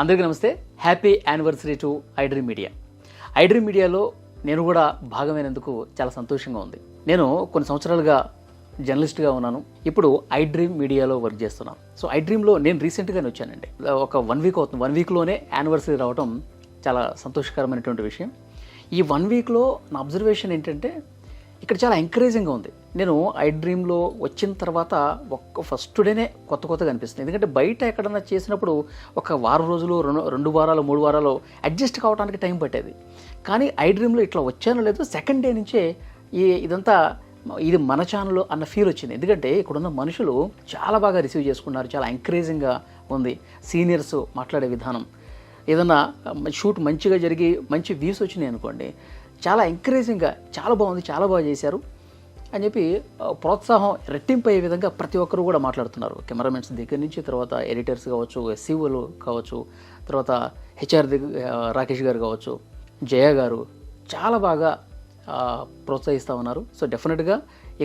అందరికీ నమస్తే. Happy anniversary to iDream media. IDream మీడియాలో నేను కూడా భాగమైనందుకు చాలా సంతోషంగా ఉంది. నేను కొన్ని సంవత్సరాలుగా జర్నలిస్ట్గా ఉన్నాను. ఇప్పుడు ఐడ్రీమ్ మీడియాలో వర్క్ చేస్తున్నాను. సో ఐడ్రీమ్లో నేను రీసెంట్గానే వచ్చానండి. ఒక 1 వీక్ అవుతుంది. 1 వీక్లోనే యానివర్సరీ రావడం చాలా సంతోషకరమైనటువంటి విషయం. ఈ 1 వీక్లో నా అబ్జర్వేషన్ ఏంటంటే ఇక్కడ చాలా ఎంకరేజింగ్గా ఉంది. నేను ఐడ్రీమ్లో వచ్చిన తర్వాత ఫస్ట్ డేనే కొత్తగా అనిపిస్తుంది. ఎందుకంటే బయట ఎక్కడన్నా చేసినప్పుడు ఒక వారం రోజులు 2 వారాలు 3 వారాలు అడ్జస్ట్ కావడానికి టైం పట్టేది. కానీ ఐడ్రీమ్లో ఇట్లా వచ్చానో లేదో సెకండ్ డే నుంచే ఇదంతా ఇది మన ఛానల్ అన్న ఫీల్ వచ్చింది. ఎందుకంటే ఇక్కడున్న మనుషులు చాలా బాగా రిసీవ్ చేసుకున్నారు. చాలా ఎంకరేజింగ్గా ఉంది. సీనియర్స్ మాట్లాడే విధానం, ఏదన్నా షూట్ మంచిగా జరిగి మంచి వ్యూస్ వచ్చినాయి అనుకోండి, చాలా ఎంకరేజింగ్గా చాలా బాగుంది, చాలా బాగా చేశారు అని చెప్పి ప్రోత్సాహం రెట్టింపు అయ్యే విధంగా ప్రతి ఒక్కరు కూడా మాట్లాడుతున్నారు. కెమెరామెన్స్ దగ్గర నుంచి, తర్వాత ఎడిటర్స్ కావచ్చు, ఎస్సీఓలు కావచ్చు, తర్వాత హెచ్ఆర్ రాకేష్ గారు కావచ్చు, జయ గారు చాలా బాగా ప్రోత్సహిస్తూ ఉన్నారు. సో డెఫినెట్గా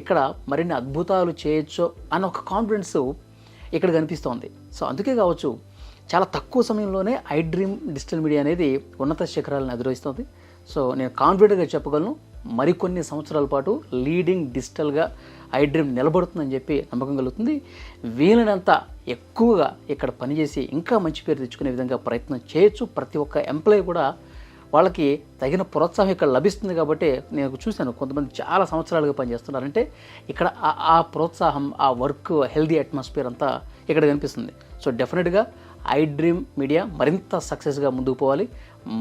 ఇక్కడ మరిన్ని అద్భుతాలు చేయొచ్చు అన్న ఒక కాన్ఫిడెన్స్ ఇక్కడ కనిపిస్తోంది. సో అందుకే కావచ్చు చాలా తక్కువ సమయంలోనే ఐడ్రీమ్ డిజిటల్ మీడియా అనేది ఉన్నత శిఖరాలను అధిరోహిస్తుంది. సో నేను కాన్ఫిడెంట్గా చెప్పగలను, మరికొన్ని సంవత్సరాల పాటు లీడింగ్ డిజిటల్గా ఐడ్రీమ్ నిలబడుతుందని చెప్పి నమ్మకం కలుగుతుంది. వీలైనంత ఎక్కువగా ఇక్కడ పనిచేసి ఇంకా మంచి పేరు తెచ్చుకునే విధంగా ప్రయత్నం చేయొచ్చు. ప్రతి ఒక్క ఎంప్లాయీ కూడా వాళ్ళకి తగిన ప్రోత్సాహం ఇక్కడ లభిస్తుంది. కాబట్టి నేను చూశాను కొంతమంది చాలా సంవత్సరాలుగా పనిచేస్తున్నారంటే ఇక్కడ ఆ ప్రోత్సాహం, ఆ వర్క్, హెల్దీ అట్మాస్ఫియర్ అంతా ఇక్కడ కనిపిస్తుంది. సో డెఫినెట్గా ఐడ్రీమ్ మీడియా మరింత సక్సెస్గా ముందుకు పోవాలి.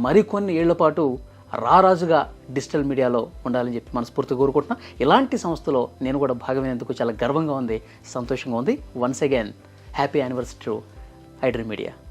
మరికొన్ని ఏళ్ల పాటు రారాజుగా డిజిటల్ మీడియాలో ఉండాలని చెప్పి మనస్ఫూర్తిగా కోరుకుంటున్నా. ఇలాంటి సంస్థలో నేను కూడా భాగమైనందుకు చాలా గర్వంగా ఉంది, సంతోషంగా ఉంది. Once again happy anniversary to iDream media.